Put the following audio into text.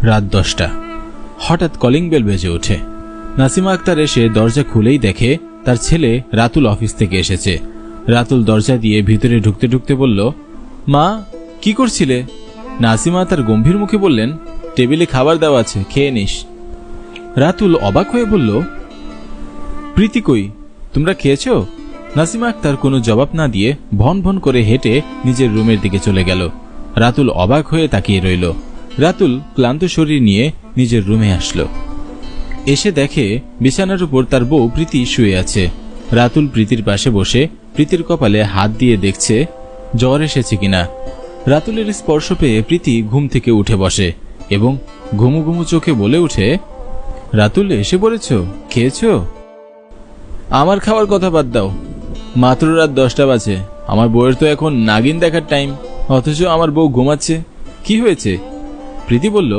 রাত 10টা। হঠাৎ কলিং বেল বেজে ওঠে। নাসিমা আক্তার এসে দরজা খুলেই দেখে তার ছেলে রাতুল অফিস থেকে এসেছে। রাতুল দরজা দিয়ে ভিতরে ঢুকতে ঢুকতে বলল, মা কি করছিলে? নাসিমা তার গম্ভীর মুখে বললেন, টেবিলে খাবার দেওয়া আছে, খেয়ে নিস। রাতুল অবাক হয়ে বলল, প্রীতি কই, তোমরা খেয়েছো? নাসিমা আক্তার কোনো জবাব না দিয়ে ভন ভন করে হেঁটে নিজের রুমের দিকে চলে গেল। রাতুল অবাক হয়ে তাকিয়ে রইল। রাতুল ক্লান্ত শরীর নিয়ে নিজের রুমে আসলো। এসে দেখে বিছানার উপর তার বউ প্রীতি শুয়ে আছে। রাতুল প্রীতির পাশে বসে প্রীতির কপালে হাত দিয়ে দেখছে জ্বর এসেছে কিনা। রাতুলের স্পর্শ পেয়ে প্রীতি ঘুম থেকে উঠে বসে এবং ঘুমু ঘুমু চোখে বলে উঠে, রাতুল এসে পড়েছ, খেয়েছো? আমার খাওয়ার কথা বাদ দাও, মাত্র রাত 10টা বাজে। আমার বউয়ের তো এখন নাগিন দেখার টাইম, অথচ আমার বউ ঘুমাচ্ছে। কি হয়েছে? প্রীতি বলল,